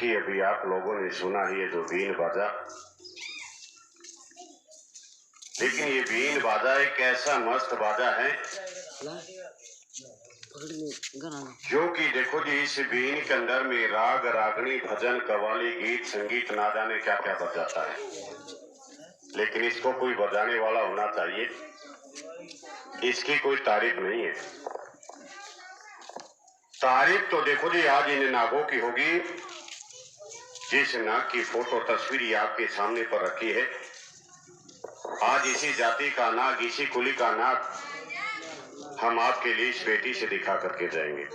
देखिए, अभी आप लोगों ने सुना ही है जो बीन बाजा, लेकिन ये बीन बाजा एक ऐसा मस्त बाजा है जो कि देखो जी, इस बीन के अंदर में राग रागनी भजन कव्वाली गीत संगीत ना जाने क्या क्या बज जाता है, लेकिन इसको कोई बजाने वाला होना चाहिए। इसकी कोई तारीफ नहीं है। तारीफ तो देखो जी आज इन नागों की होगी। जिस नाग की फोटो तस्वीर आपके सामने पर रखी है, आज इसी जाति का नाग, इसी कुली का नाग हम आपके लिए इस बेटी से दिखा करके जाएंगे।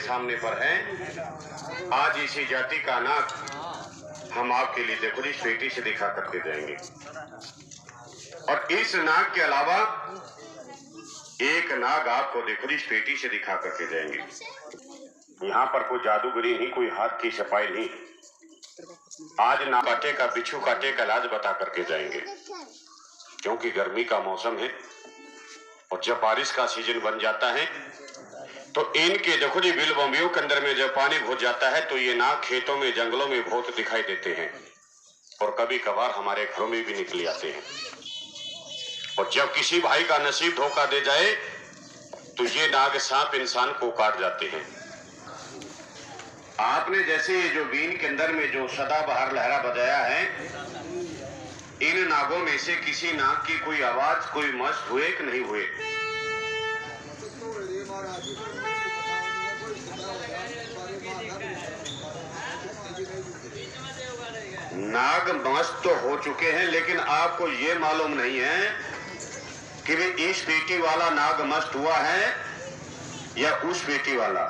सामने पर है आज इसी जाति का नाग हम आपके लिए देखो इस बेटी से दिखा करके जाएंगे। और इस नाग के अलावा एक नाग आपको देखो इस बेटी से दिखा करके जाएंगे। यहाँ पर कोई जादूगरी नहीं, कोई हाथ की सफाई नहीं। आज ना काटे का बिच्छू काटे का इलाज बता करके जाएंगे, क्योंकि गर्मी का मौसम है और जब बारिश का सीजन बन जाता है तो इनके देखो जी बिल बम्बियों के अंदर में जब पानी घुस जाता है तो ये नाग खेतों में जंगलों में बहुत दिखाई देते हैं और कभी कभार हमारे घरों में भी निकल आते हैं। और जब किसी भाई का नसीब धोखा दे जाए तो ये नाग सांप इंसान को काट जाते हैं। आपने जैसे जो बीन के अंदर में जो सदाबहार लहरा बजाया है, इन नागों में से किसी नाग की कोई आवाज कोई मस्त हुए कि नहीं हुए? नाग मस्त तो हो चुके हैं, लेकिन आपको ये मालूम नहीं है कि वे इस बेटी वाला नाग मस्त हुआ है या उस बेटी वाला,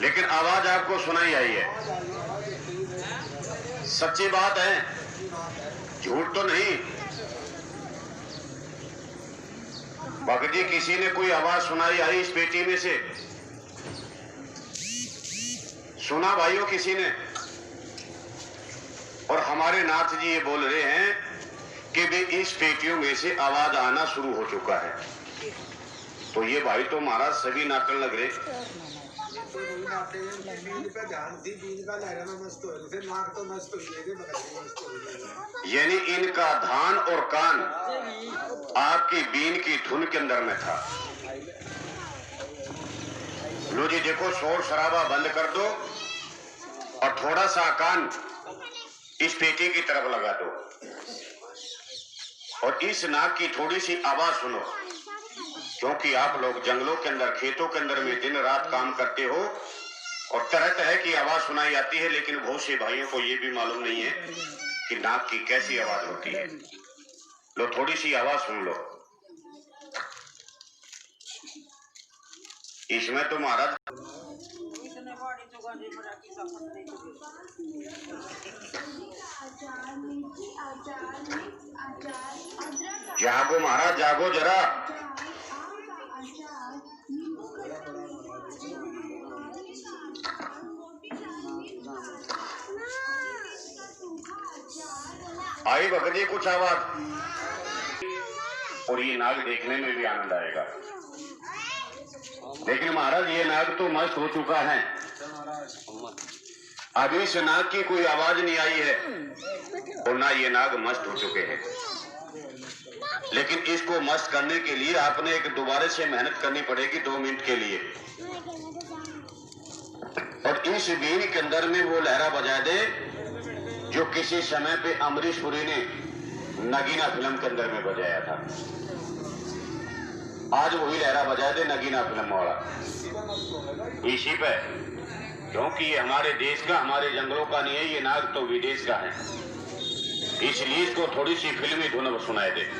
लेकिन आवाज आपको सुनाई आई है। सच्ची बात है, झूठ तो नहीं। भगत जी, किसी ने कोई आवाज सुनाई आई इस बेटी में से? सुना भाइयों किसी ने? और हमारे नाथ जी ये बोल रहे हैं कि वे इस पेटियों में से आवाज आना शुरू हो चुका है। तो ये भाई तो महाराज सभी नाटक लग रहे। यानी इनका धान और कान आपकी बीन की धुन के अंदर में था। लो जी देखो, शोर शराबा बंद कर दो और थोड़ा सा कान इस पेटी की तरफ लगा दो और इस नाग की थोड़ी सी आवाज सुनो, क्योंकि आप लोग जंगलों के अंदर खेतों के अंदर में दिन रात काम करते हो और तरह तरह की आवाज सुनाई आती है, लेकिन बहुत से भाइयों को ये भी मालूम नहीं है कि नाग की कैसी आवाज होती है। लो थोड़ी सी आवाज सुन लो। इसमें तो महाराज जागो महाराज, जागो जरा। आई भगत जी कुछ आवाज, और ये नाग देखने में भी आनंद आएगा। लेकिन महाराज ये नाग तो मस्त हो चुका है, अभी इस नाग की कोई आवाज नहीं आई है और ना ये नाग मस्त हो चुके हैं। लेकिन इसको मस्त करने के लिए आपने एक दोबारा से मेहनत करनी पड़ेगी 2 मिनट के लिए। और इस बीन के अंदर में वो लहरा बजा दे जो किसी समय पे अमरीश पुरी ने नगीना फिल्म के अंदर में बजाया था। आज वही लहरा बजा दे नगीना फिल्म वाला इसी पे, क्योंकि ये हमारे देश का, हमारे जंगलों का नहीं है, ये नाग तो विदेश का है, इसलिए इसको थोड़ी सी फिल्मी धुन सुनाई दे।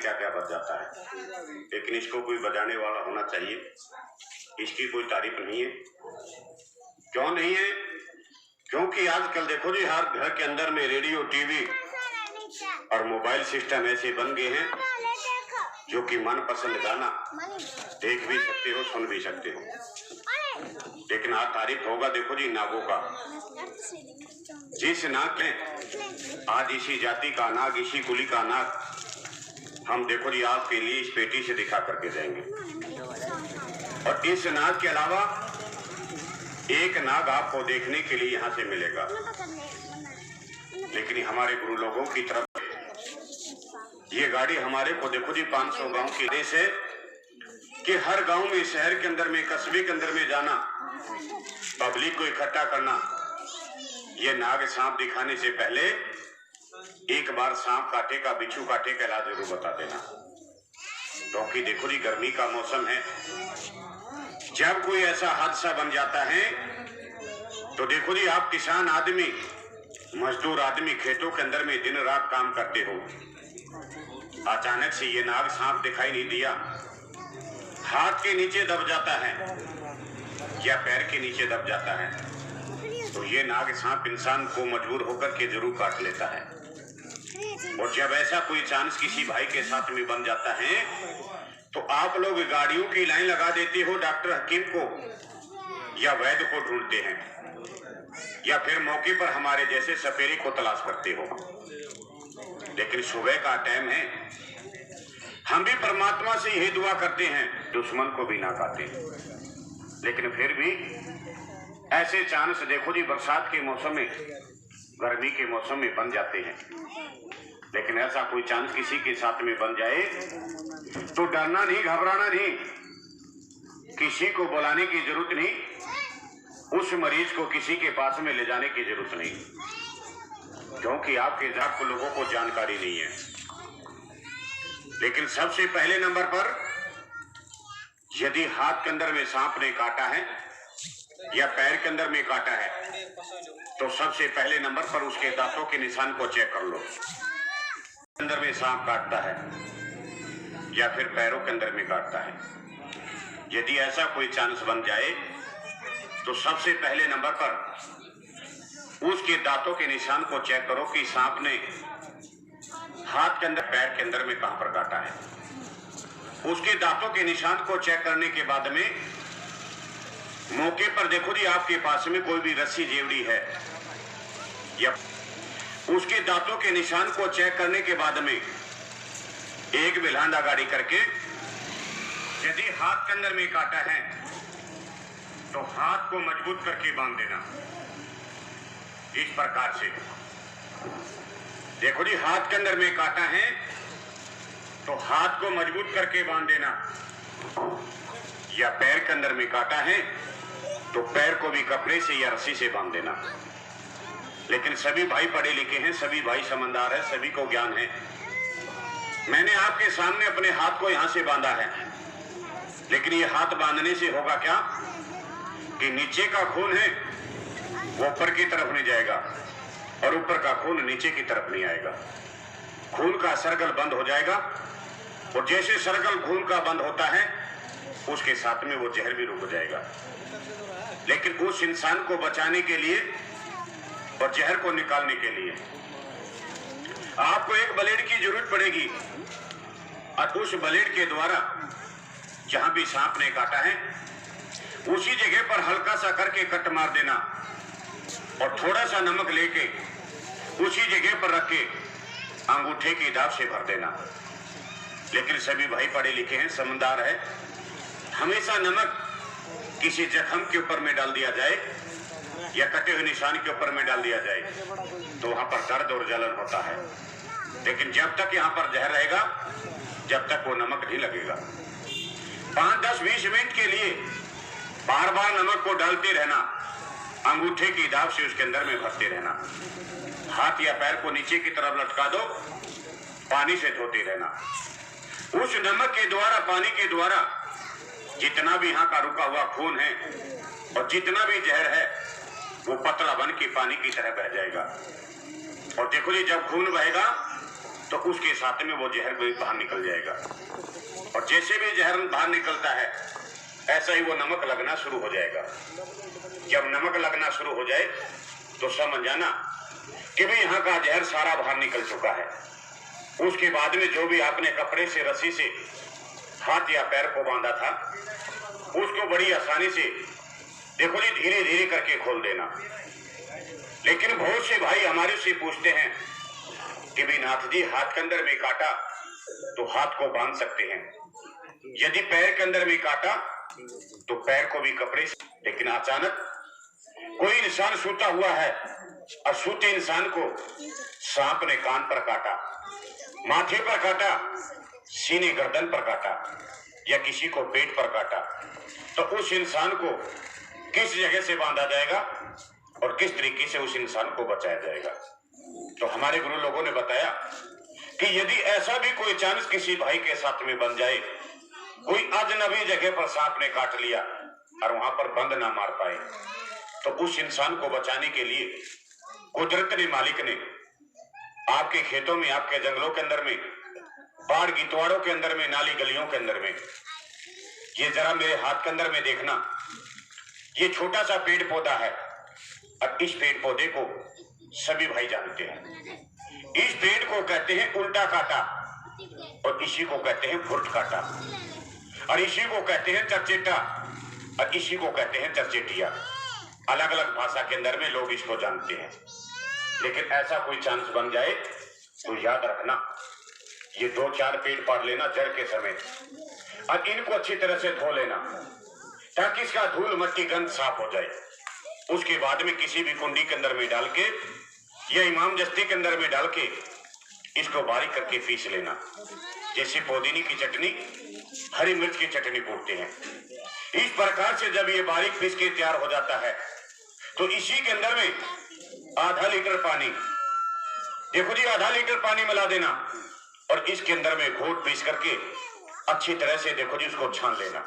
क्या क्या बच जाता है, लेकिन इसको कोई बजाने वाला होना चाहिए। इसकी कोई तारीफ नहीं है। क्यों नहीं है? क्योंकि आजकल देखो जी हर घर के अंदर में रेडियो, टीवी और मोबाइल सिस्टम ऐसे बन गए हैं जो कि मनपसंद गाना देख भी सकते हो, सुन भी सकते हो। लेकिन आज तारीफ होगा देखो जी नागों का। जिस नाग ने आज इसी जाति का नाग, इसी कुली का नाग हम देखो जी आपके लिए इस पेटी से दिखा करके जाएंगे। और इस नाग के अलावा एक नाग आपको देखने के लिए यहाँ से मिलेगा। लेकिन हमारे गुरु लोगों की तरफ ये गाड़ी हमारे को देखो जी 500 गांव के देश है कि हर गांव में, शहर के अंदर में, कस्बे के अंदर में जाना, पब्लिक को इकट्ठा करना। ये नाग सांप दिखाने से पहले एक बार सांप काटेगा, बिच्छू काटेगा, इलाज जरूर बता देना। क्योंकि देखो जी गर्मी का मौसम है। जब कोई ऐसा हादसा बन जाता है तो देखो जी आप किसान आदमी, मजदूर आदमी खेतों के अंदर में दिन रात काम करते हो। अचानक से ये नाग सांप दिखाई नहीं दिया, हाथ के नीचे दब जाता है या पैर के नीचे दब जाता है, तो ये नाग सांप इंसान को मजबूर होकर के जरूर काट लेता है। और जब ऐसा कोई चांस किसी भाई के साथ में बन जाता है तो आप लोग गाड़ियों की लाइन लगा देते हो, डॉक्टर हकीम को या वैद्य को ढूंढते हैं, या फिर मौके पर हमारे जैसे सपेरे को तलाश करते हो। लेकिन सुबह का टाइम है, हम भी परमात्मा से यही दुआ करते हैं दुश्मन को भी ना काटे। लेकिन फिर भी ऐसे चांस देखो जी बरसात के मौसम में, गर्मी के मौसम में बन जाते हैं। लेकिन ऐसा कोई चांस किसी के साथ में बन जाए तो डरना नहीं, घबराना नहीं, किसी को बुलाने की जरूरत नहीं, उस मरीज को किसी के पास में ले जाने की जरूरत नहीं, क्योंकि आपके जात लोगों को जानकारी नहीं है। लेकिन सबसे पहले नंबर पर यदि हाथ के अंदर में सांप ने काटा है या पैर के अंदर में काटा है तो सबसे पहले नंबर पर उसके दांतों के निशान को चेक कर लो। अंदर में सांप काटता है या फिर पैरों के अंदर में काटता है, यदि ऐसा कोई चांस बन जाए तो सबसे पहले नंबर पर उसके दांतों के निशान को चेक करो कि सांप ने हाथ के अंदर, पैर के अंदर में कहां पर काटा है। उसके दांतों के निशान को चेक करने के बाद में मौके पर देखो जी आपके पास में कोई भी रस्सी जेवड़ी है, या उसके दांतों के निशान को चेक करने के बाद में एक बिल्हांडा गाड़ी करके यदि हाथ के अंदर में काटा है तो हाथ को मजबूत करके बांध देना। इस प्रकार से देखो जी हाथ के अंदर में काटा है तो हाथ को मजबूत करके बांध देना, या पैर के अंदर में काटा है तो पैर को भी कपड़े से या रस्सी से बांध देना। लेकिन सभी भाई पढ़े लिखे हैं, सभी भाई समझदार है, सभी को ज्ञान है। मैंने आपके सामने अपने हाथ को यहां से बांधा है, लेकिन ये हाथ बांधने से होगा क्या कि नीचे का खून है वो ऊपर की तरफ नहीं जाएगा और ऊपर का खून नीचे की तरफ नहीं आएगा। खून का सर्कल बंद हो जाएगा, और जैसे सर्कल खून का बंद होता है उसके साथ में वो जहर भी रुक जाएगा। लेकिन उस इंसान को बचाने के लिए और जहर को निकालने के लिए आपको एक ब्लेड की जरूरत पड़ेगी, और उस ब्लेड के द्वारा जहां भी सांप ने काटा है उसी जगह पर हल्का सा करके कट मार देना, और थोड़ा सा नमक लेके उसी जगह पर रख के अंगूठे की दाब से भर देना। लेकिन सभी भाई पढ़े लिखे हैं, समझदार है, हमेशा नमक किसी जख्म के ऊपर में डाल दिया जाए या कटे हुए निशान के ऊपर में डाल दिया जाए तो वहां पर दर्द और जलन होता है। लेकिन जब तक यहाँ पर जहर रहेगा जब तक वो नमक नहीं लगेगा। 5, 10, 20 मिनट के लिए बार बार नमक को डालते रहना, अंगूठे की दाब से उसके अंदर में भरते रहना। हाथ या पैर को नीचे की तरफ लटका दो, पानी से धोते रहना। उस नमक के द्वारा, पानी के द्वारा जितना भी यहाँ का रुका हुआ खून है और जितना भी जहर है वो पतला बन के पानी की तरह बह जाएगा। और देखो जी जब खून बहेगा तो उसके साथ में वो जहर भी बाहर निकल जाएगा। और जैसे भी जहर बाहर निकलता है ऐसा ही वो नमक लगना शुरू हो जाएगा। जब नमक लगना शुरू हो जाए तो समझ जाना कि भाई यहाँ का जहर सारा बाहर निकल चुका है। उसके बाद में जो भी आपने कपड़े से रस्सी से हाथ या पैर को बांधा था उसको बड़ी आसानी से देखो जी धीरे धीरे करके खोल देना। लेकिन बहुत से भाई हमारे से पूछते हैं कि भाई नाथ जी हाथ के अंदर में काटा तो हाथ को बांध सकते हैं, यदि पैर के अंदर में काटा तो पैर को भी कपड़े से। लेकिन अचानक कोई इंसान सोता हुआ है और सोते इंसान को सांप ने कान पर काटा, माथे पर काटा, सीने गर्दन पर काटा या किसी को पेट पर काटा, तो उस इंसान को किस जगह से बांधा जाएगा और किस तरीके से उस इंसान को बचाया जाएगा। तो हमारे गुरु लोगों ने बताया कि यदि ऐसा भी कोई चांस किसी भाई के साथ में बन जाए, कोई अजनबी जगह पर सांप ने काट लिया और वहां पर बंद ना मार पाए, तो उस इंसान को बचाने के लिए कुदरत ने, मालिक ने आपके खेतों में, आपके जंगलों के अंदर में, बाढ़ गितवाड़ों के अंदर में, नाली गलियों के अंदर में, ये जरा मेरे हाथ के अंदर में देखना, ये छोटा सा पेड़ पौधा है और इस पेड़ पौधे को सभी भाई जानते हैं। इस पेड़ को कहते हैं उल्टा काटा और इसी को कहते हैं फुर्ट काटा और इसी को कहते हैं चरचेटा और इसी को कहते हैं चरचेटिया। अलग अलग भाषा के अंदर में लोग इसको जानते हैं। लेकिन ऐसा कोई चांस बन जाए तो याद रखना, ये 2-4 पेड़ पाड़ लेना जड़ के समेत और इनको अच्छी तरह से धो लेना ताकि इसका धूल मट्टी गंध साफ हो जाए। उसके बाद में किसी भी कुंडी के अंदर में डाल के या इमाम जस्ती के अंदर में डाल के इसको बारीक करके पीस लेना, जैसे पुदीने की चटनी, हरी मिर्च की चटनी कूटते हैं। इस प्रकार से जब ये बारीक पीस के तैयार हो जाता है तो इसी के अंदर में आधा लीटर पानी, देखो जी आधा लीटर पानी मिला देना और इसके अंदर में घोट पीस करके अच्छी तरह से देखो जी उसको छान लेना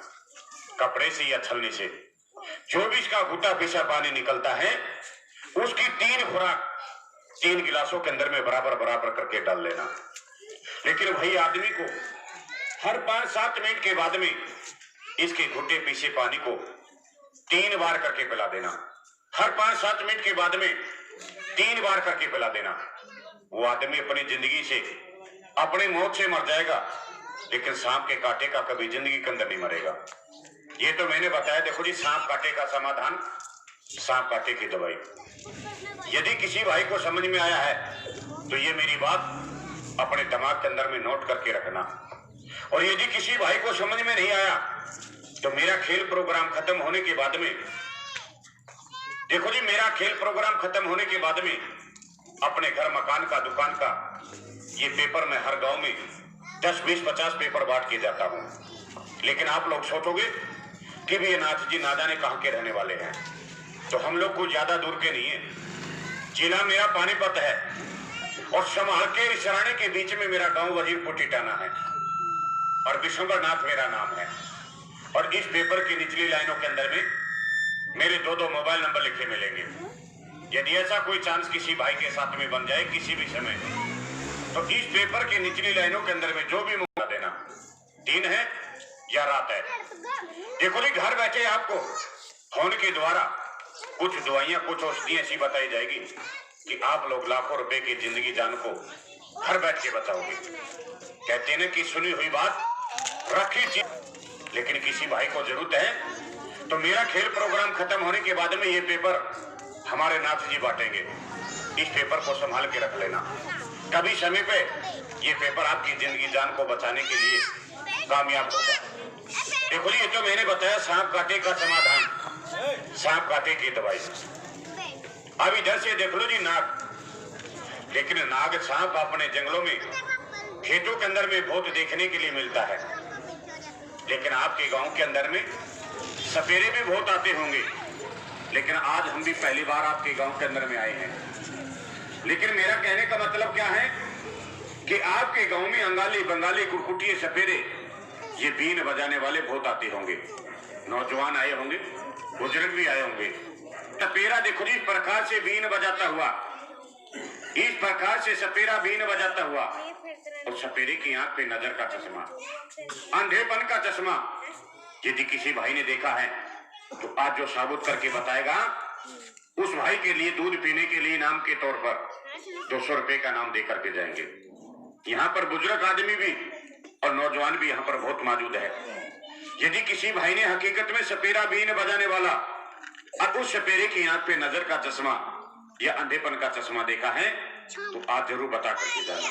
कपड़े से या छलनी से। जो भी इसका घुटा पिसा पानी निकलता है उसकी 3 खुराक 3 गिलासों के अंदर में बराबर बराबर करके डाल लेना। लेकिन वही आदमी को हर 5-7 मिनट के बाद में इसके घुटे पीसे पानी को 3 बार करके पिला देना। हर 5-7 मिनट के बाद में 3 बार करके पिला देना। वो आदमी अपनी जिंदगी से, अपनी मौत से मर जाएगा, लेकिन सांप के कांटे का कभी जिंदगी के अंदर नहीं मरेगा। ये तो मैंने बताया, देखो जी सांप कांटे का समाधान, सांप कांटे की दवाई। यदि किसी भाई को समझ में आया है तो ये मेरी बात अपने दिमाग के अंदर में नोट करके रखना। और यदि किसी भाई को समझ में नहीं आया तो मेरा खेल प्रोग्राम खत्म होने के बाद में, देखो जी मेरा खेल प्रोग्राम खत्म होने के बाद में अपने घर, मकान का, दुकान का ये पेपर मैं हर गांव में 10, 20, 50 पेपर बांट के जाता हूं। लेकिन आप लोग सोचोगे कि भी ये नाथ जी ना जाने कहां के रहने वाले हैं, तो हम लोग को ज्यादा दूर के नहीं है। जिला मेरा पानीपत है और संभाल के रिसराने के बीच में मेरा गांव वजीरपुर टिटाना है और विश्वंबर नाथ मेरा नाम है। और इस पेपर की निचली लाइनों के अंदर में मेरे 2 मोबाइल नंबर लिखे मिलेंगे। यदि ऐसा कोई चांस किसी भाई के साथ में बन जाए किसी भी समय, तो इस पेपर की निचली लाइनों के अंदर में जो भी मौका देना, दिन है या रात है, देखो जी घर बैठे आपको फोन के द्वारा कुछ दवाइयां, कुछ औषधियां ऐसी बताई जाएगी कि आप लोग लाखों रुपए की जिंदगी जान को घर बैठ के बचाओगे। कहते हैं कि सुनी हुई बात रखी चीज। लेकिन किसी भाई को जरूरत है तो मेरा खेल प्रोग्राम खत्म होने के बाद में ये पेपर हमारे नाथ जी बांटेंगे। इस पेपर को संभाल के रख लेना, कभी समय पे ये पेपर आपकी जिंदगी जान को बचाने के लिए कामयाब होगा। देखो जी ये तो मैंने बताया सांप कांटे का समाधान, सांप कांटे की दवाई। अब इधर से देख लो जी नाग। लेकिन नाग सांप अपने जंगलों में, खेतों के अंदर में बहुत देखने के लिए मिलता है। लेकिन आपके गांव के अंदर में सपेरे भी बहुत आते होंगे। लेकिन आज हम भी पहली बार आपके गांव के अंदर में आए हैं। लेकिन मेरा कहने का मतलब क्या है कि आपके गांव में अंगाली, बंगाली, कुरकुटिये, सपेरे, ये बीन बजाने वाले बहुत आते होंगे। नौजवान आए होंगे, बुजुर्ग भी आए होंगे। सपेरा देखो जी इस प्रकार से बीन बजाता हुआ, इस प्रकार से सपेरा बीन बजाता हुआ और सपेरे की आंख पे नजर का चश्मा, अंधेपन का चश्मा यदि किसी भाई ने देखा है तो आज जो साबुत करके बताएगा, उस भाई के लिए दूध पीने के लिए इनाम के तौर पर 200 रुपए का नाम देकर के जाएंगे। यहाँ पर बुजुर्ग आदमी भी और नौजवान भी यहाँ पर बहुत मौजूद है। यदि किसी भाई ने हकीकत में सपेरा बीन बजाने वाला और उस सपेरे की आंख पे नजर का चश्मा या अंधेपन का चश्मा देखा है तो आज जरूर बता करके जाना।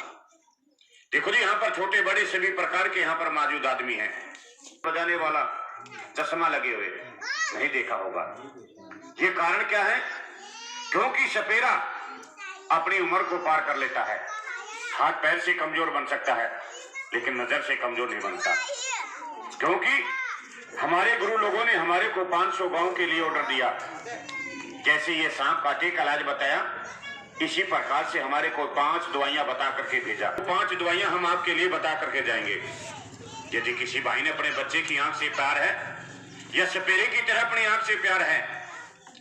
देखो जी, यहाँ पर छोटे बड़े सभी प्रकार के यहाँ पर मौजूद आदमी हैं। बजाने वाला चश्मा लगे हुए नहीं देखा होगा। ये कारण क्या है? क्योंकि सपेरा अपनी उम्र को पार कर लेता है, हाथ पैर से कमजोर बन सकता है लेकिन नजर से कमजोर नहीं बनता। क्योंकि हमारे गुरु लोगों ने हमारे को 500 गांव के लिए ऑर्डर दिया। जैसे ये सांप काटे का इलाज बताया, इसी प्रकार से हमारे को 5 दवाइयां बता करके भेजा। 5 दवाइयां हम आपके लिए बता करके जाएंगे। यदि किसी भाई ने अपने बच्चे की आंख से प्यार है या सपेरे की तरह अपनी आंख से प्यार है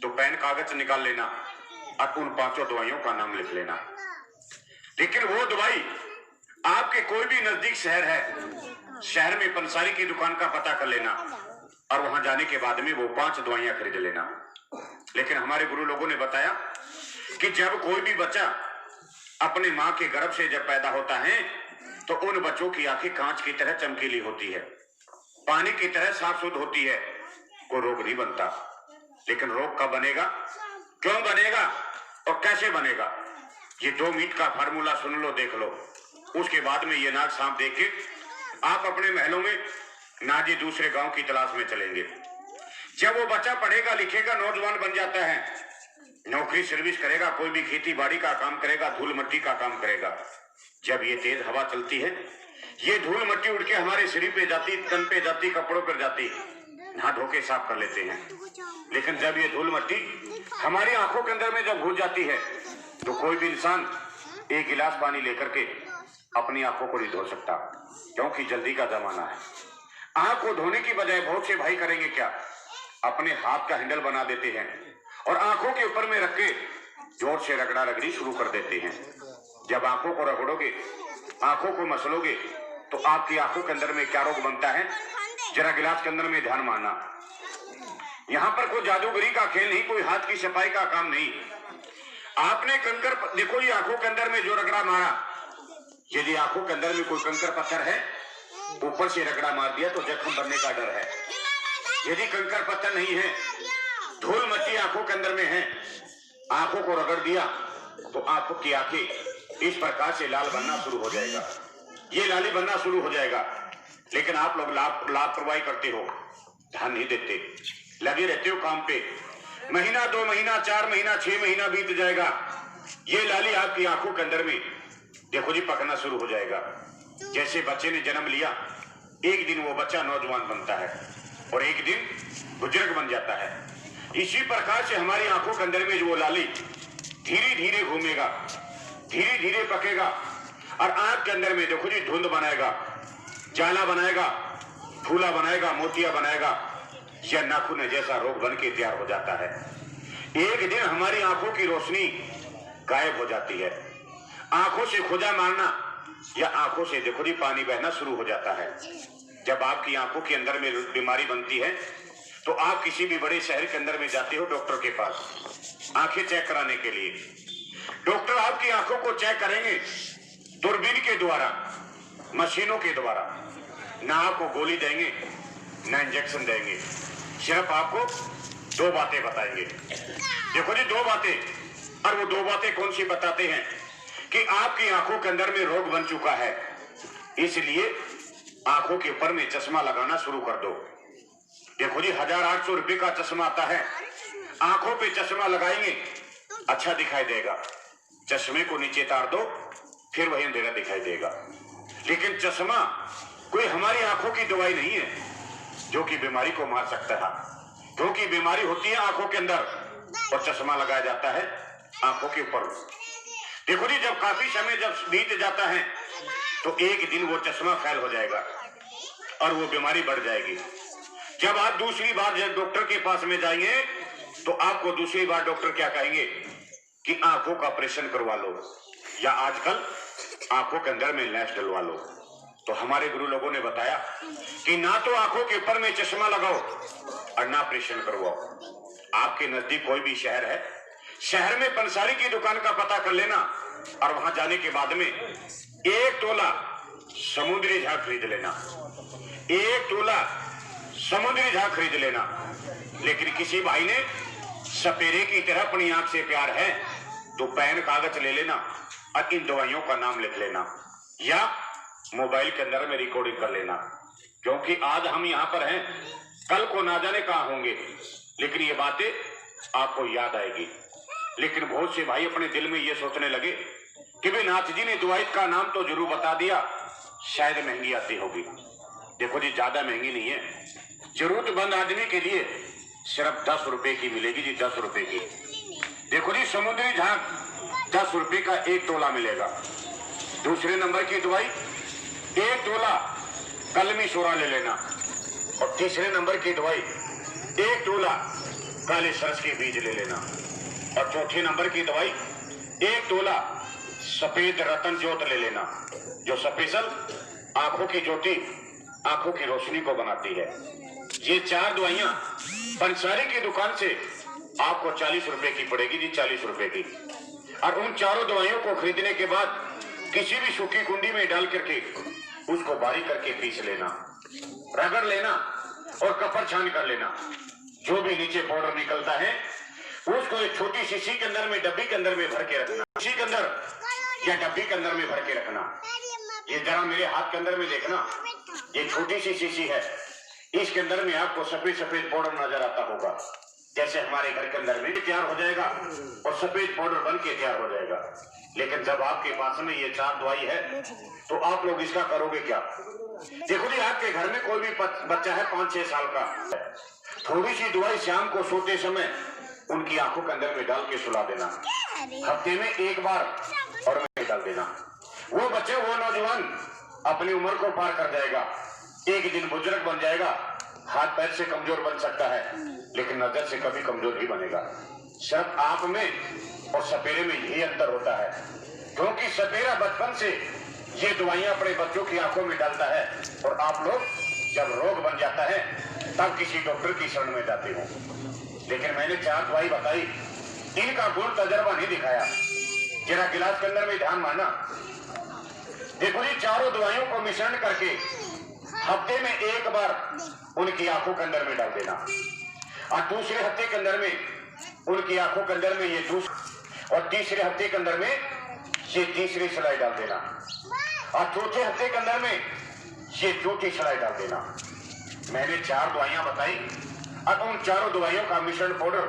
तो पेन कागज निकाल लेना और उन 5 दवाइयों का नाम लिख लेना। लेकिन वो दवाई आपके कोई भी नजदीक शहर है, शहर में पंसारी की दुकान का पता कर लेना और वहां जाने के बाद में वो 5 दवाइयां खरीद लेना। लेकिन हमारे गुरु लोगों ने बताया कि जब कोई भी बच्चा अपने मां के गर्भ से जब पैदा होता है तो उन बच्चों की आंखें कांच की तरह चमकीली होती है, पानी की तरह साफ शुद्ध होती है, कोई रोग नहीं बनता। लेकिन रोग कब बनेगा, क्यों बनेगा और कैसे बनेगा? ये 2 मिनट का फार्मूला सुन लो, देख लो। उसके बाद में ये नाग सांप देख के आप अपने महलों में नाजी दूसरे गांव की तलाश में चलेंगे। जब वो बच्चा पढ़ेगा लिखेगा, नौजवान बन जाता है, नौकरी सर्विस करेगा, कोई भी खेती बाड़ी का काम करेगा, धूल मिट्टी का काम करेगा। जब ये तेज हवा चलती है, ये धूल मिट्टी उड़ के हमारे शरीर पे जाती, तन पे जाती, कपड़ों पर जाती, नहा धो के साफ कर लेते हैं। लेकिन जब ये धूल मिट्टी हमारी आंखों के अंदर में जब घुस जाती है तो कोई भी इंसान 1 गिलास पानी लेकर के अपनी आंखों को नहीं धो सकता, क्योंकि जल्दी का जमाना है। आंख को धोने की बजाय बहुत से भाई करेंगे क्या, अपने हाथ का हैंडल बना देते हैं और आंखों के ऊपर में रख के जोर से रगड़ा रगड़ी शुरू कर देते हैं। जब आंखों को रगड़ोगे, आंखों को मसलोगे तो आपकी आंखों के अंदर में क्या रोग बनता है, जरा गिलास के अंदर में ध्यान मारना। यहाँ पर कोई जादूगरी का खेल नहीं, कोई हाथ की सफाई का काम नहीं। आपने कंकर देखो, ये आंखों के अंदर में जो रगड़ा मारा, यदि आंखों के अंदर में कोई कंकर पत्थर है, ऊपर से रगड़ा मार दिया तो जख्म बनने का डर है। यदि कंकर पत्थर नहीं है, धूल मिट्टी आंखों के अंदर में है, आंखों को रगड़ दिया तो आंखों की आंखें इस प्रकार से लाल बनना शुरू हो जाएगा, ये लाली बनना शुरू हो जाएगा। लेकिन आप लोग लापरवाही करते हो, ध्यान नहीं देते, लगे रहते हो काम पे। महीना 2 महीना 4 महीना 6 महीना बीत जाएगा, ये लाली आपकी आंखों के अंदर में देखो जी पकना शुरू हो जाएगा। जैसे बच्चे ने जन्म लिया, एक दिन वो बच्चा नौजवान बनता है और एक दिन बुजुर्ग बन जाता है। इसी प्रकार से हमारी आंखों के अंदर में जो वो लाली धीरे धीरे घूमेगा, धीरे धीरे पकेगा और आंख के अंदर में देखो जी धुंध बनाएगा, जाला बनाएगा, फूला बनाएगा, मोतिया बनाएगा, या नाखून जैसा रोग बन के तैयार हो जाता है। एक दिन हमारी आंखों की रोशनी गायब हो जाती है, आंखों से खोजा मारना या आंखों से देखो जी पानी बहना शुरू हो जाता है। जब आपकी आंखों के अंदर में बीमारी बनती है तो आप किसी भी बड़े शहर के अंदर में जाते हो डॉक्टर के पास आंखें चेक कराने के लिए। डॉक्टर आपकी आंखों को चेक करेंगे दूरबीन के द्वारा, मशीनों के द्वारा। ना आपको गोली देंगे ना इंजेक्शन देंगे, सिर्फ आपको 2 बातें बताएंगे। देखो जी 2 बातें, और वो 2 बातें कौन सी बताते हैं कि आपकी आंखों के अंदर में रोग बन चुका है, इसलिए आंखों के ऊपर में चश्मा लगाना शुरू कर दो। देखो जी 1800 रुपए का चश्मा आता है, आंखों पे चश्मा लगाएंगे अच्छा दिखाई देगा, चश्मे को नीचे तार दो फिर वही अंधेरा दिखाई देगा। लेकिन चश्मा कोई हमारी आंखों की दवाई नहीं है जो कि बीमारी को मार सकता है, क्योंकि बीमारी होती है आंखों के अंदर और चश्मा लगाया जाता है आंखों के ऊपर। देखो जी जब काफी समय जब बीत जाता है तो एक दिन वो चश्मा फैल हो जाएगा और वो बीमारी बढ़ जाएगी। जब आप दूसरी बार जब डॉक्टर के पास में जाएंगे तो आपको दूसरी बार डॉक्टर क्या कहेंगे कि आंखों का ऑपरेशन करवा लो, या आजकल आंखों के अंदर में लेंस डलवा लो। तो हमारे गुरु लोगों ने बताया कि ना तो आंखों के ऊपर में चश्मा लगाओ और ना ऑपरेशन करवाओ। आपके नजदीक कोई भी शहर है, शहर में पंसारी की दुकान का पता कर लेना और वहां जाने के बाद में 1 तोला समुद्री झाग खरीद लेना, 1 तोला समुद्री झाग खरीद लेना। लेकिन किसी भाई ने सपेरे की तरह अपनी आंख से प्यार है तो पेन कागज ले लेना और इन दवाइयों का नाम लिख लेना या मोबाइल के अंदर में रिकॉर्डिंग कर लेना, क्योंकि आज हम यहाँ पर हैं, कल को ना जाने कहाँ होंगे, लेकिन ये बातें आपको याद आएगी। लेकिन बहुत से भाई अपने दिल में ये सोचने लगे कि भाई नाथ जी ने दवाई का नाम तो जरूर बता दिया, शायद महंगी आती होगी। देखो जी, ज्यादा महंगी नहीं है, जरूरतमंद आदमी के लिए सिर्फ 10 रुपए की मिलेगी जी, 10 रुपए की। देखो जी, समुद्री झाग 10 रुपए का 1 तोला मिलेगा। दूसरे नंबर की दवाई 1 तोला कलमी सोरा ले लेना। और तीसरे नंबर की दवाई 1 तोला काले सरस के बीज ले लेना। और चौथे नंबर की दवाई 1 तोला सफेद रतन ज्योत ले लेना, जो स्पेशल आंखों की ज्योति, आंखों की रोशनी को बनाती है। ये 4 दवाइयां पंसारी की दुकान से आपको 40 रुपए की पड़ेगी जी, 40 रुपए की। और उन चारों दवाइयों को खरीदने के बाद किसी भी सूखी कुंडी में डाल करके उसको बारीक करके पीस लेना, रगड़ लेना और कपर छान कर लेना। जो भी नीचे पाउडर निकलता है उसको एक छोटी शीशी के अंदर में, डब्बी के अंदर में भर के रखना, शीशी के अंदर या डब्बी के अंदर में भर के रखना। ये जरा मेरे हाथ के अंदर में देखना, ये छोटी सी शीशी है, इसके अंदर में आपको सफेद सफेद पाउडर नजर आता होगा, जैसे हमारे घर के अंदर में तैयार हो जाएगा और सफेद पाउडर बन के तैयार हो जाएगा। लेकिन जब आपके पास में ये 4 दवाई है तो आप लोग इसका करोगे क्या? देखो जी, आपके घर में कोई भी बच्चा है 5-6 साल का, थोड़ी सी दवाई शाम को सोते समय उनकी आंखों के अंदर में डाल के सुला देना, हफ्ते में 1 बार और में डाल देना। वो बच्चे, वो नौजवान अपनी उम्र को पार कर जाएगा, एक दिन बुजुर्ग बन जाएगा, हाथ पैर से कमजोर बन सकता है लेकिन नजर से कभी कमजोर नहीं बनेगा। सिर्फ आप में और सपेरे में यही अंतर होता है, क्योंकि सपेरा बचपन से ये दवाइयां अपने बच्चों की आंखों में डालता है और आप लोग जब रोग बन जाता है तब किसी डॉक्टर की शरण में जाते हो। लेकिन मैंने 4 दवाई बताई, इनका गुण तजर्बा नहीं दिखाया। जरा गिलास के अंदर में ध्यान मारना। देखो जी, चारों दवाइयों को मिश्रण करके हफ्ते में 1 बार उनकी आंखों के अंदर में डाल देना और दूसरे हफ्ते के अंदर में उनकी आंखों के अंदर में ये दूसरी, और तीसरे हफ्ते के अंदर में ये तीसरी सिलाई डाल देना और चौथे हफ्ते के अंदर में ये चौथी सिलाई डाल देना। मैंने 4 दवाइयां बताई और उन चारों दवाइयों का मिश्रण पाउडर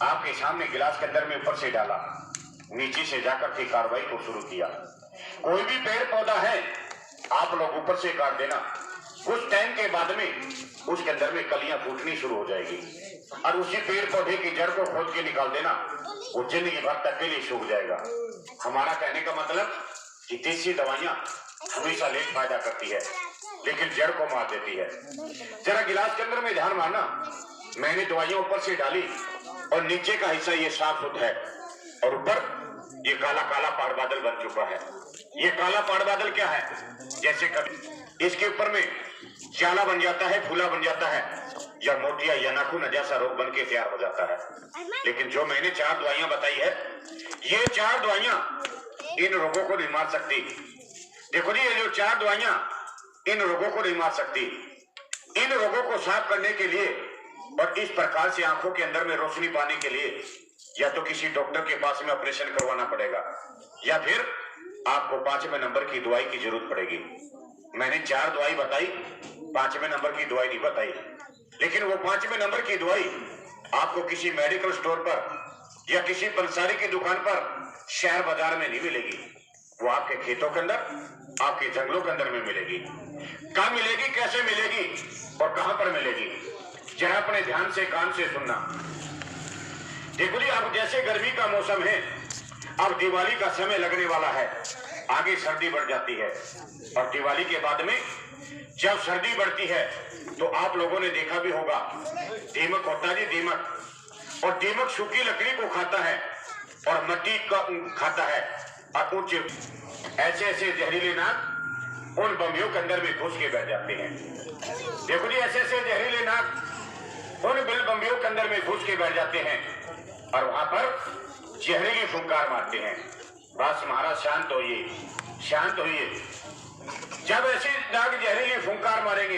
आपके सामने गिलास के अंदर में ऊपर से डाला, नीचे से जाकर के कार्रवाई को शुरू किया। कोई भी पेड़ पौधा है आप लोग ऊपर से काट देना, कुछ टाइम के बाद में उसके अंदर में कलियां फूटनी शुरू हो जाएगी और उसी पेड़ पौधे की जड़ को खोद के निकाल देना, वो जिंदगी भर तक के लिए सूख जाएगा। हमारा कहने का मतलब कि देसी दवाइयां हमेशा लेट फायदा करती है लेकिन जड़ को मार देती है। जरा गिलास के अंदर में ध्यान मारना, मैंने दवाइयां ऊपर से डाली और नीचे का हिस्सा ये साफ सुथरा है और ऊपर ये काला काला पहाड़ बादल बन चुका है। ये काला पहाड़ बादल क्या है? जैसे कभी इसके ऊपर में जाला बन जाता है, फूला बन जाता है या मोतिया या नाखून जैसा रोग बन के तैयार हो जाता है। लेकिन जो मैंने 4 दवाइयां बताई है, ये 4 दवाइयां इन रोगों को नहीं मार सकती। देखो जी, ये जो 4 दवाइयां इन रोगों को नहीं मार सकती। इन रोगों को साफ करने के लिए और इस प्रकार से आंखों के अंदर में रोशनी पाने के लिए या तो किसी डॉक्टर के पास में ऑपरेशन करवाना पड़ेगा या फिर आपको 5वें नंबर की दवाई की जरूरत पड़ेगी। मैंने 4 दवाई बताई, 5वें नंबर की दवाई नहीं बताई। लेकिन वो 5वें नंबर की दवाई आपको किसी मेडिकल स्टोर पर या किसी पंसारी की दुकान पर शहर बाजार में नहीं मिलेगी, वो आपके खेतों के अंदर, आपके जंगलों के अंदर में मिलेगी। कहाँ मिलेगी, कैसे मिलेगी और कहां पर मिलेगी? जरा अपने ध्यान से कान से सुनना। देखो जी, अब जैसे गर्मी का मौसम है, अब दिवाली का समय लगने वाला है, आगे सर्दी बढ़ जाती है और दिवाली के बाद में जब सर्दी बढ़ती है तो आप लोगों ने देखा भी होगा, दीमक होता है जी, दीमक, और दीमक सूखी लकड़ी को खाता है और मिट्टी का खाता है और ऊंचे ऐसे ऐसे जहरीले नाग उन बम्बियों के अंदर में घुस के बैठ जाते हैं। देखो जी, ऐसे ऐसे जहरीले नाग उन बिल बम्बियों के अंदर में घुस के बैठ जाते हैं और वहां पर जहरीली फुंकार मारते हैं। बस महाराज शांत होइए, शांत होइए। जब ऐसे नाग जहरीली फुंकार मारेंगे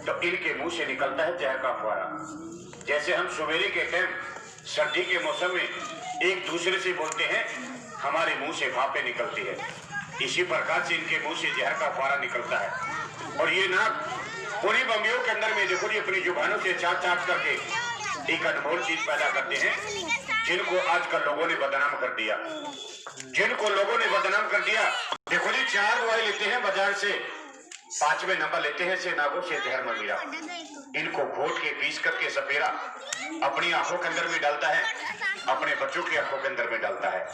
तो इनके मुंह से निकलता है जहर का फुहारा। जैसे हम सवेरे के टाइम सर्दी के मौसम में एक दूसरे से बोलते हैं, हमारे मुंह से भापें निकलती है, इसी प्रकार से इनके मुंह से जहर का फुहारा निकलता है। और ये नाग उन्हीं बम्बियों के अंदर में देखो जी अपनी जुबानों से चाट चाट करके एक अनमोल चीज पैदा करते हैं, जिनको आजकल लोगों ने बदनाम कर दिया, जिनको लोगों ने बदनाम कर दिया। देखो जी, 4 दवाई लेते हैं बाजार से, 5वें नंबर लेते हैं से नागों से जहर ममीरा। इनको घोट के पीस करके सपेरा अपनी आंखों के अंदर में डालता है, अपने बच्चों की आंखों के अंदर में डालता है।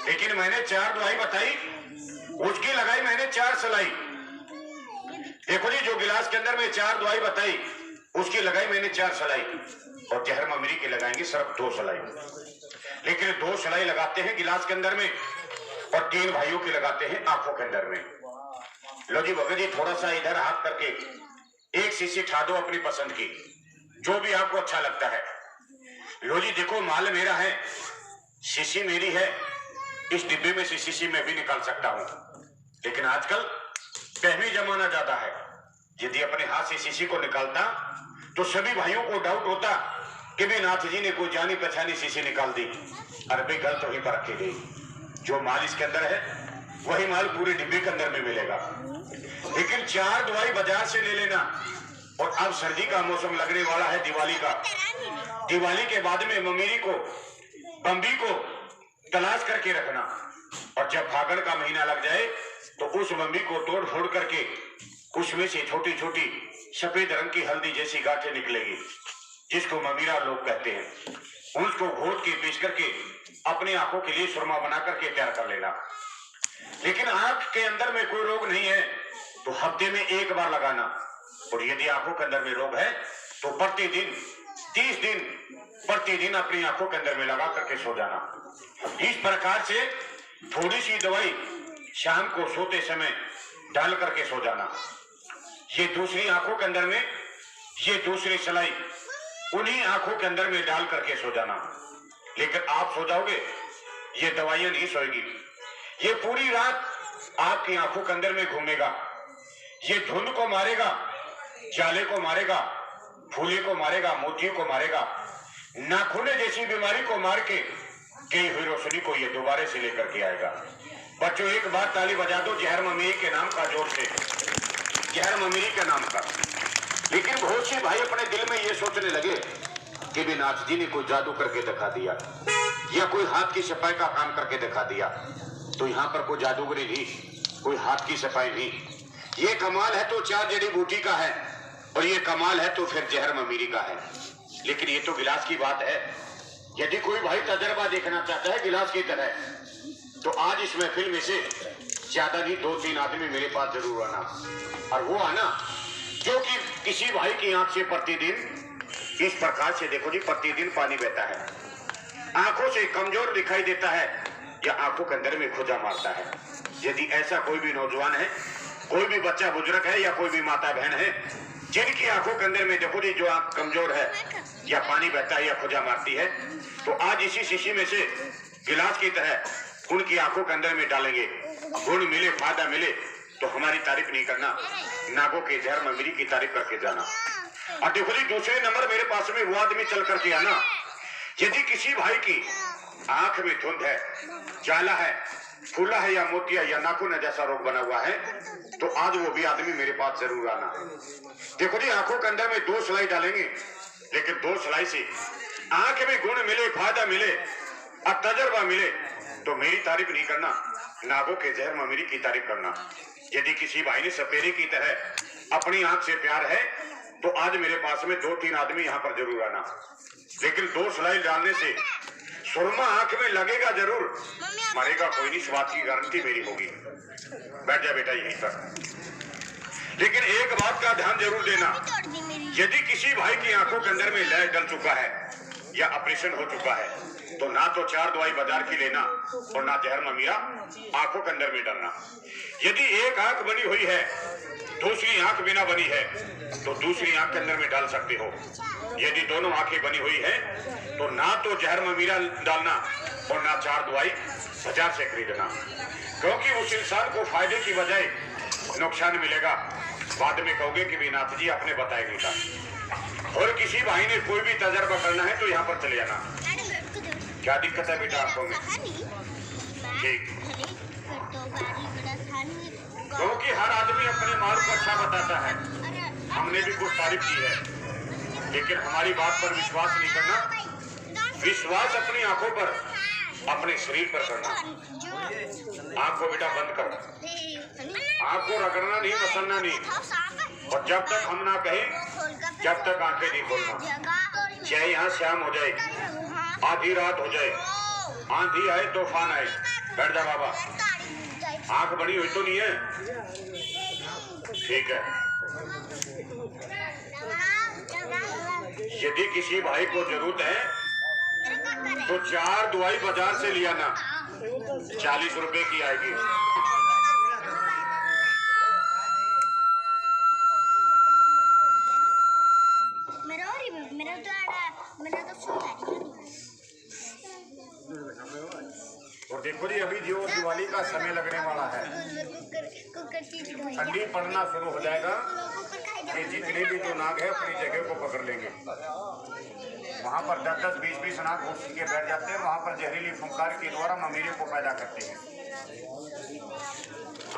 लेकिन मैंने 4 दवाई बताई, उसकी लगाई मैंने 4 सलाई। देखो जी, जो गिलास के अंदर में 4 दवाई बताई, उसकी लगाई मैंने 4 सलाई, और जहर ममीरी की लगाएंगे सिर्फ 2 सलाई। लेकिन 2 सलाई लगाते हैं गिलास के अंदर में और 3 भाइयों की लगाते हैं आंखों के अंदर में। लो जी भगत जी, थोड़ा सा इधर हाथ करके एक शीशी ठा दो अपनी पसंद की, जो भी आपको अच्छा लगता है। लो जी देखो, माल मेरा है, शीशी मेरी है, इस डिब्बे में से शीशी मैं भी निकाल सकता हूं। लेकिन आजकल पहमी जमाना ज्यादा है, यदि अपने हाथ से शीशी को निकालता तो सभी भाइयों को डाउट होता कि भी नाथ जी ने कोई जानी पहचानी शीशी निकाल दी, अरबी गलत वहीं पर रखी गई। जो माल इसके अंदर है वही माल पूरे डिब्बे के अंदर में मिलेगा। लेकिन 4 दवाई बाजार से ले लेना, और अब सर्दी का मौसम लगने वाला है, दिवाली का। दिवाली के बाद में ममीरी को, बम्बी को तलाश करके रखना, और जब फागण का महीना लग जाए तो उस बम्बी को तोड़ फोड़ करके उसमें से छोटी छोटी सफेद रंग की हल्दी जैसी गांठें निकलेगी, जिसको ममीरा लोग कहते हैं। उसको घोट के पीस करके अपनी आंखों के लिए सुरमा बना करके तैयार कर लेना। लेकिन आंख के अंदर में कोई रोग नहीं है तो हफ्ते में 1 बार लगाना, और यदि आंखों के अंदर में रोग है तो प्रतिदिन 30 दिन प्रतिदिन अपनी आंखों के अंदर में लगा करके सो जाना। इस प्रकार से थोड़ी सी दवाई शाम को सोते समय डाल करके सो जाना। ये दूसरी आंखों के अंदर में, ये दूसरी सलाई उन्हीं आंखों के अंदर में डाल करके सो जाना। लेकिन आप सो जाओगे, ये दवाइयां नहीं सोएगी, ये पूरी रात आपकी आंखों के अंदर में घूमेगा। ये धुंध को मारेगा, जाले को मारेगा, फूले को मारेगा, मोती को मारेगा, नाखूने जैसी बीमारी को मार के गई हुई रोशनी को ये दोबारा से लेकर के आएगा। बच्चों, एक बार ताली बजा दो जहर ममीरी के नाम का, जोर से, जहर ममीरी के नाम का। लेकिन बहुत से भाई अपने दिल में ये सोचने लगे कि भी नाथ जी ने कोई जादू करके दिखा दिया या कोई हाथ की सफाई का काम करके दिखा दिया। तो यहाँ पर कोई जादूगरी नहीं, कोई हाथ की सफाई नहीं। ये कमाल है तो 4 जड़ी बूटी का है, और ये कमाल है तो फिर जहर ममीरी का है। लेकिन ये तो गिलास की बात है। यदि कोई भाई तजर्बा देखना चाहता है गिलास की तरह, तो आज इस महफिल में से ज्यादा नहीं 2-3 आदमी मेरे पास जरूर आना, और वो आना जो कि किसी भाई की आंख से प्रतिदिन इस प्रकार से, देखो जी, प्रतिदिन पानी बहता है, आंखों से कमजोर दिखाई देता है या आंखों के अंदर में खुजा मारता है। यदि ऐसा कोई भी नौजवान है, कोई भी बच्चा बुजुर्ग है, या कोई भी माता बहन है जिनकी आंखों के अंदर में देखो जी जो आंख कमजोर है या पानी बहता है या खुजा मारती है, तो आज इसी शीशी में से गिलास की तरह उनकी आंखों के अंदर में डालेंगे। गुण मिले, फायदा मिले तो हमारी तारीफ नहीं करना, नागों के जहर ममीरी की तारीफ करके जाना। और देखो जी, दूसरे नंबर मेरे पास में वो आदमी चल करके आना, यदि किसी भाई की आंख में धुंध है, जाला है, फूला है या मोतिया या नाखून जैसा रोग बना हुआ है, तो आज वो भी आदमी मेरे पास जरूर आना। देखो जी, आंखों के अंदर में 2 सलाई डालेंगे, लेकिन 2 सलाई से आंख में गुण मिले, फायदा मिले और तजर्बा मिले तो मेरी तारीफ नहीं करना, नागों के जहर ममीरी की तारीफ करना। यदि किसी भाई ने सपेरे की तरह अपनी आंख से प्यार है तो आज मेरे पास में 2-3 आदमी यहाँ पर जरूर आना। लेकिन 2 सलाई डालने से सुरमा आंख में लगेगा जरूर, मरेगा कोई नहीं, स्वाद की गारंटी मेरी होगी। बैठ जा बेटा यहीं पर। लेकिन एक बात का ध्यान जरूर देना, यदि किसी भाई की आंखों के अंदर में लय डल चुका है या ऑपरेशन हो चुका है तो ना तो 4 दवाई बाजार की लेना और ना जहर ममीरा आंखों के अंदर में डालना। यदि एक आंख बनी हुई है, दूसरी आंख बिना बनी है, तो दूसरी आंख के अंदर में डाल सकते हो। यदि दोनों आंखें बनी हुई है तो ना तो जहर ममीरा डालना और ना 4 दवाई बाजार से खरीदना, क्योंकि उस इंसान को फायदे की बजाय नुकसान मिलेगा। बाद में कहोगे कि विनाथ जी आपने बताया नहीं था। और किसी भाई ने कोई भी तजर्बा करना है तो यहाँ पर चले जाना। क्या दिक्कत है बेटा आपको में? ठीक, क्योंकि हर आदमी अपने माल को अच्छा बताता है। हमने भी कुछ तारीफ की है, लेकिन हमारी बात पर विश्वास नहीं करना। विश्वास अपनी आंखों पर, अपने शरीर पर करना। आंख को बेटा बंद कर, आंख को रगड़ना नहीं, मसलना नहीं, और जब तक हम ना कहें जब तक आंखें नहीं खोलना। चाहे यहाँ शाम हो जाए, आधी रात हो जाए, आंधी आए, तूफान आए, बैठ जा बाबा। आंख बड़ी हुई तो नहीं है? ठीक है। यदि किसी भाई को जरूरत है तो 4 दवाई बाजार से लिया ना, 40 रुपए की आएगी। और देखो जी, अभी जो दिवाली का समय लगने वाला है, ठंडी पड़ना शुरू हो जाएगा। ये जितने भी जो नाग है अपनी जगह को पकड़ लेंगे। वहाँ पर 10-10, 20-20 नाग घुस के बैठ जाते हैं। वहाँ पर जहरीली फुंकार के द्वारा ममीरे को पैदा करते हैं।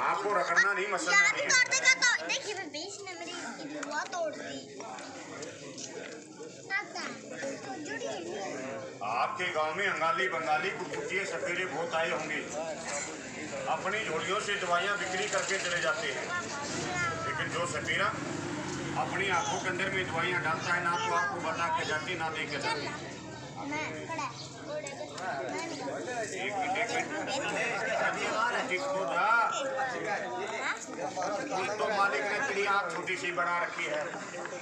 आपको रगड़ना नहीं, मसलना नहीं। आपके गांव में अंगाली बंगाली कुकुटिए सफेरे बहुत आए होंगे, अपनी झोलियों से दवाइयाँ बिक्री करके चले जाते हैं। लेकिन जो सफेरा अपनी आंखों के अंदर में दवाइयाँ डालता है, ना तो आपको बता के जाती, ना दे के जाती। एक मिनट, तो मालिक ने तेरी आँख छोटी सी बना रखी है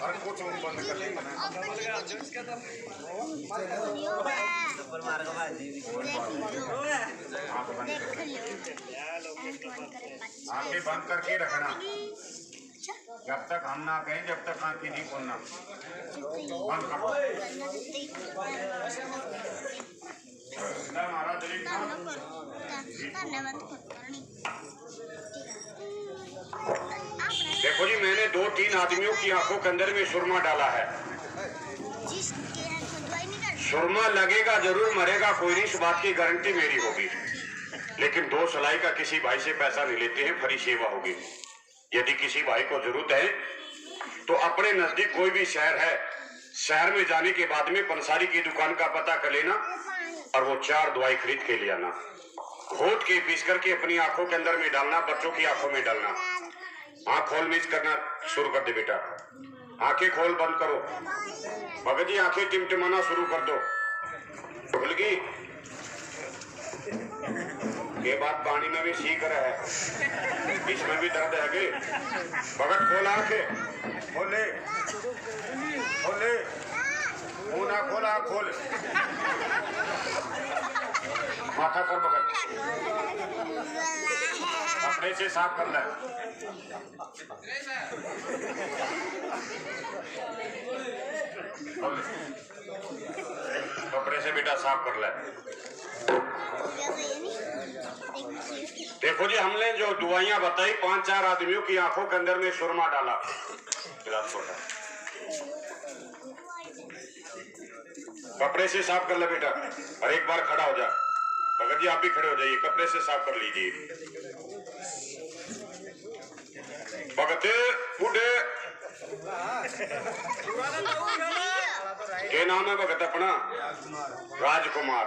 और कुछ और बंद कर दी। आंखें बंद करके रखना, जब तक हम ना कहें जब तक आंखें नहीं खोलना। बंद करो। महाराज देखो जी, मैंने 2-3 आदमियों की आंखों के अंदर में सुरमा डाला है। सुरमा लगेगा जरूर, मरेगा कोई नहीं, इस बात की गारंटी मेरी होगी। लेकिन 2 सलाई का किसी भाई से पैसा नहीं लेते हैं, फ्री सेवा होगी। यदि किसी भाई को जरूरत है तो अपने नजदीक कोई भी शहर है, शहर में जाने के बाद में पंसारी की दुकान का पता कर लेना और वो 4 दवाई खरीद के ले आना। घोट के पीस करके अपनी आंखों के अंदर में डालना, बच्चों की आंखों में डालना। आंख खोल मीच करना शुरू कर दे बेटा, आंखें खोल बंद करो। भगत जी आंखें टिमटिमाना शुरू कर दो। भूल गई ये बात, पानी में भी सीख रहा है, इसमें भी दर्द है गे। भगत खोल आंखें, खोले खोले, मुंह ना खोला, खोल माथा कर भगत, कपड़े से साफ कर ले। कपड़े से बेटा साफ कर ले। देखो जी, हमने जो दवाइयां बताई, 5-4 आदमियों की आंखों के अंदर में सुरमा डाला। कपड़े से साफ कर ले बेटा, और एक बार खड़ा हो जा। भगत जी आप भी खड़े हो जाइए, कपड़े से साफ कर लीजिए। भगत बूढ़े क्या नाम है भगत अपना? राजकुमार।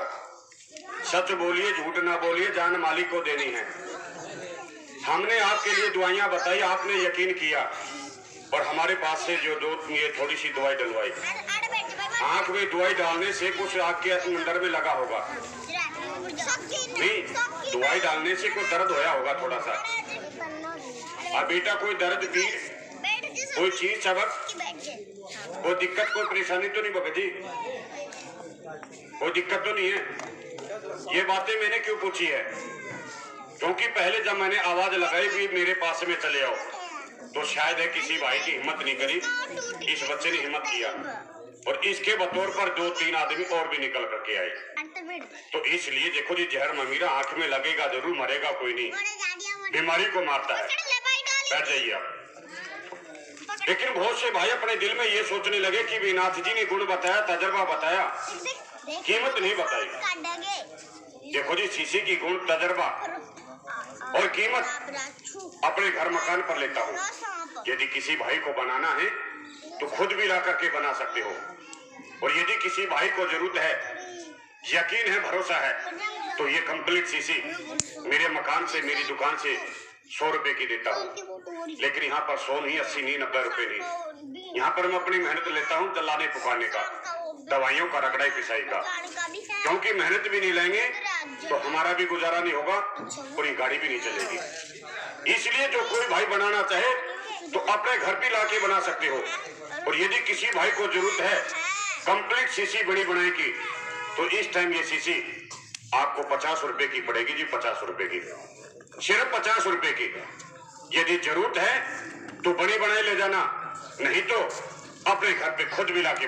सच बोलिए, झूठ ना बोलिए, जान मालिक को देनी है। हमने आपके लिए दवाइयां बताई, आपने यकीन किया और हमारे पास से जो ये थोड़ी सी दवाई डलवाई। आंख में दवाई डालने से कुछ आंख के अंदर में लगा होगा नहीं, दवाई डालने से कोई दर्द होया होगा थोड़ा सा। अब बेटा कोई दर्द पीड़, कोई चीज सबक, कोई दिक्कत, कोई परेशानी तो नहीं भगत जी? कोई दिक्कत तो नहीं है। ये बातें मैंने क्यों पूछी है, क्योंकि पहले जब मैंने आवाज लगाई भी मेरे पास में चले आओ, तो शायद है किसी भाई की हिम्मत नहीं करी, इस बच्चे ने हिम्मत किया और इसके बतौर पर 2-3 आदमी और भी निकल करके आए। तो इसलिए देखो जी, जहर ममीरा आंख में लगेगा जरूर, मरेगा कोई नहीं, बीमारी को मारता है। बैठ जाइए आप। लेकिन बहुत से भाई अपने दिल में ये सोचने लगे कि विनाथ जी ने गुण बताया, तजर्बा बताया, कीमत नहीं बताई। देखो जी, शीशे की गुण, तजर्बा और कीमत अपने घर मकान पर लेता हूँ। यदि किसी भाई को बनाना है तो खुद भी ला करके बना सकते हो, और यदि किसी भाई को जरूरत है, यकीन है, भरोसा है, तो ये कंप्लीट शीशी मेरे मकान से, मेरी दुकान से 100 रुपए की देता हूँ। लेकिन यहाँ पर 100 नहीं, 80 नहीं, 90 रुपए नहीं। यहाँ पर मैं अपनी मेहनत लेता हूँ चलाने पुकारने का, दवाइयों का, रगड़ाई पिसाई का, क्योंकि मेहनत भी नहीं लेंगे तो हमारा भी गुजारा नहीं होगा और ये गाड़ी भी नहीं चलेगी। इसलिए जो कोई भाई बनाना चाहे तो अपने घर भी लाके बना सकते हो, और यदि किसी भाई को जरूरत है कंप्लीट शीशी बड़ी बनाने की, तो इस टाइम ये शीशी आपको 50 रुपए की पड़ेगी जी, 50 रुपए की, सिर्फ 50 रुपए की। यदि जरूरत है तो बड़ी बनाए ले जाना, नहीं तो अपने घर पे खुद भी लाके